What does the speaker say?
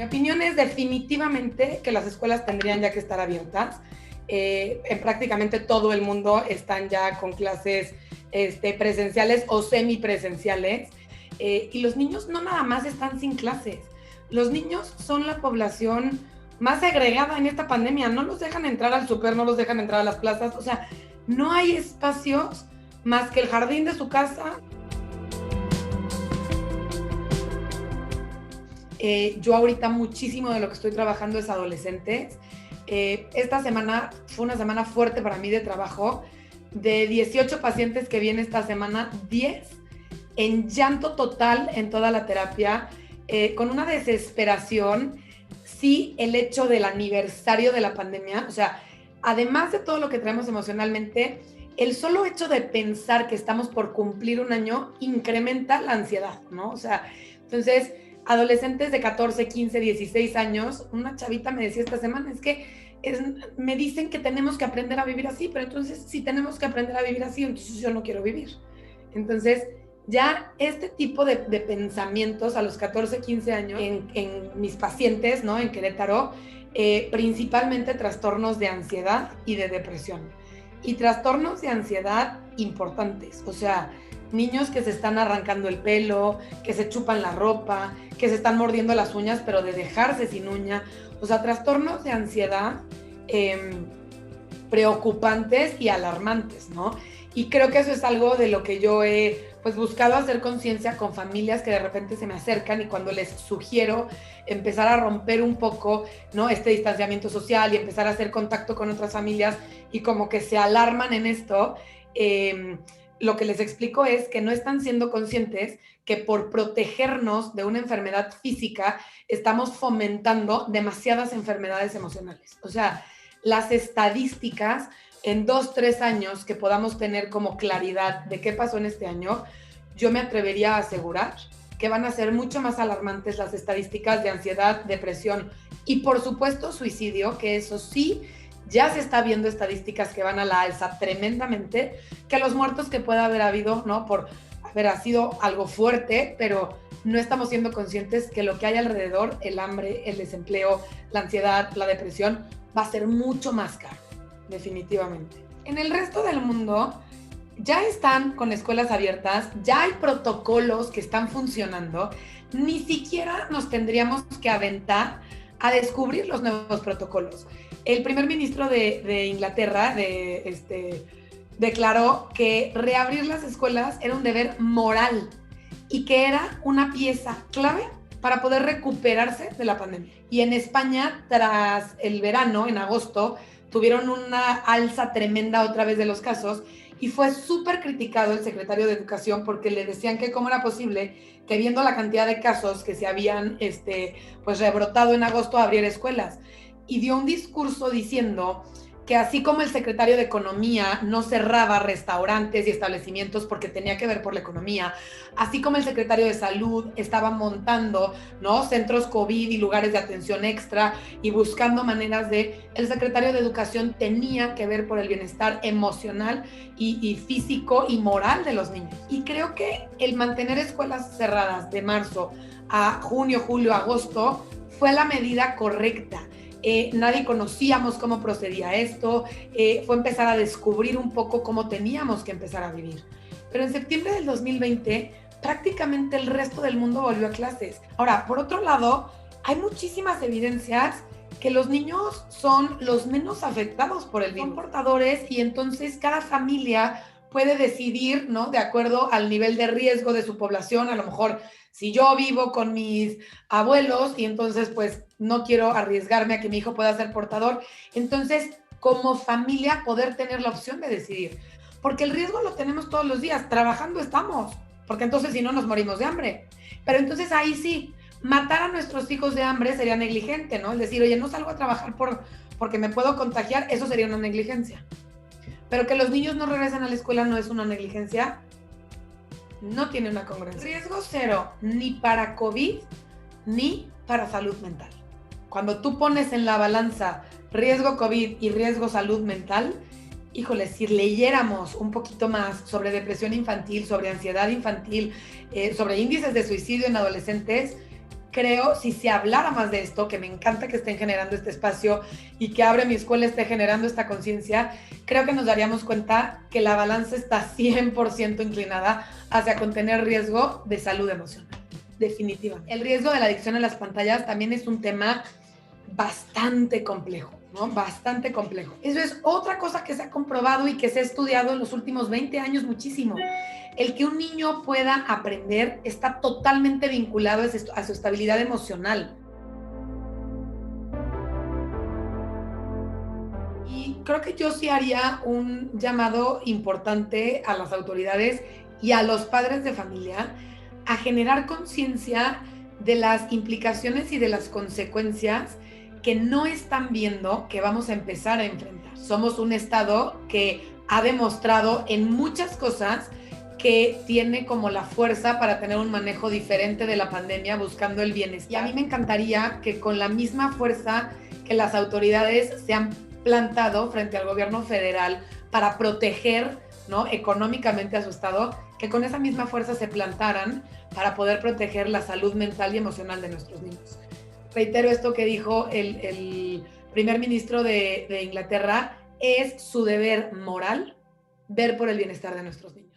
Mi opinión es definitivamente que las escuelas tendrían ya que estar abiertas. En prácticamente todo el mundo están ya con clases presenciales o semipresenciales. Y los niños no nada más están sin clases. Los niños son la población más segregada en esta pandemia. No los dejan entrar al súper, no los dejan entrar a las plazas. O sea, no hay espacios más que el jardín de su casa. Yo ahorita muchísimo de lo que estoy trabajando es adolescentes. Esta semana fue una semana fuerte para mí de trabajo. De 18 pacientes que viene esta semana, 10 en llanto total en toda la terapia, con una desesperación. Sí, el hecho del aniversario de la pandemia, o sea, además de todo lo que traemos emocionalmente, el solo hecho de pensar que estamos por cumplir un año incrementa la ansiedad, ¿no? O sea, entonces, adolescentes de 14, 15, 16 años, una chavita me decía esta semana, me dicen que tenemos que aprender a vivir así, pero entonces si tenemos que aprender a vivir así, entonces yo no quiero vivir. Entonces, ya este tipo de pensamientos a los 14, 15 años en mis pacientes, ¿no? En Querétaro, principalmente trastornos de ansiedad y de depresión. Y trastornos de ansiedad importantes, o sea, niños que se están arrancando el pelo, que se chupan la ropa, que se están mordiendo las uñas, pero de dejarse sin uña. O sea, trastornos de ansiedad preocupantes y alarmantes, ¿no? Y creo que eso es algo de lo que yo he pues buscado hacer conciencia con familias que de repente se me acercan y cuando les sugiero empezar a romper un poco, ¿no? Este distanciamiento social y empezar a hacer contacto con otras familias y como que se alarman en esto, lo que les explico es que no están siendo conscientes que por protegernos de una enfermedad física estamos fomentando demasiadas enfermedades emocionales. O sea, las estadísticas en 2, 3 años que podamos tener como claridad de qué pasó en este año, yo me atrevería a asegurar que van a ser mucho más alarmantes las estadísticas de ansiedad, depresión y por supuesto suicidio, que eso sí, ya se está viendo estadísticas que van a la alza tremendamente, que los muertos que pueda haber habido, ¿no? Por haber sido algo fuerte, pero no estamos siendo conscientes que lo que hay alrededor, el hambre, el desempleo, la ansiedad, la depresión, va a ser mucho más caro, definitivamente. En el resto del mundo ya están con escuelas abiertas, ya hay protocolos que están funcionando, ni siquiera nos tendríamos que aventar a descubrir los nuevos protocolos. El primer ministro de Inglaterra declaró que reabrir las escuelas era un deber moral y que era una pieza clave para poder recuperarse de la pandemia. Y en España, tras el verano, en agosto, tuvieron una alza tremenda otra vez de los casos y fue súper criticado el secretario de Educación porque le decían que cómo era posible que viendo la cantidad de casos que se habían pues rebrotado en agosto abriera escuelas. Y dio un discurso diciendo que así como el secretario de Economía no cerraba restaurantes y establecimientos porque tenía que ver por la economía, así como el secretario de Salud estaba montando, ¿no? Centros COVID y lugares de atención extra y buscando maneras el secretario de Educación tenía que ver por el bienestar emocional y físico y moral de los niños. Y creo que el mantener escuelas cerradas de marzo a junio, julio, agosto fue la medida correcta. Nadie conocíamos cómo procedía esto, fue empezar a descubrir un poco cómo teníamos que empezar a vivir. Pero en septiembre del 2020, prácticamente el resto del mundo volvió a clases. Ahora, por otro lado, hay muchísimas evidencias que los niños son los menos afectados por el virus. Son portadores y entonces cada familia puede decidir, ¿no? De acuerdo al nivel de riesgo de su población, a lo mejor si yo vivo con mis abuelos y entonces pues no quiero arriesgarme a que mi hijo pueda ser portador, entonces como familia poder tener la opción de decidir, porque el riesgo lo tenemos todos los días, trabajando estamos, porque entonces si no nos morimos de hambre, pero entonces ahí sí, matar a nuestros hijos de hambre sería negligente, ¿no? Es decir, oye, no salgo a trabajar porque me puedo contagiar, eso sería una negligencia, pero que los niños no regresen a la escuela no es una negligencia, no tiene una congruencia. Riesgo cero, ni para COVID, ni para salud mental. Cuando tú pones en la balanza riesgo COVID y riesgo salud mental, híjole, si leyéramos un poquito más sobre depresión infantil, sobre ansiedad infantil, sobre índices de suicidio en adolescentes, creo, si se hablara más de esto, que me encanta que estén generando este espacio y que Abre mi Escuela esté generando esta conciencia, creo que nos daríamos cuenta que la balanza está 100% inclinada hacia contener riesgo de salud emocional. Definitivamente. El riesgo de la adicción a las pantallas también es un tema bastante complejo, ¿no? Bastante complejo. Eso es otra cosa que se ha comprobado y que se ha estudiado en los últimos 20 años muchísimo. El que un niño pueda aprender está totalmente vinculado a su estabilidad emocional. Y creo que yo sí haría un llamado importante a las autoridades y a los padres de familia a generar conciencia de las implicaciones y de las consecuencias que no están viendo que vamos a empezar a enfrentar. Somos un estado que ha demostrado en muchas cosas que tiene como la fuerza para tener un manejo diferente de la pandemia buscando el bienestar. Y a mí me encantaría que con la misma fuerza que las autoridades se han plantado frente al gobierno federal para proteger, ¿no?, económicamente a su estado, que con esa misma fuerza se plantaran para poder proteger la salud mental y emocional de nuestros niños. Reitero esto que dijo el primer ministro de Inglaterra, es su deber moral ver por el bienestar de nuestros niños.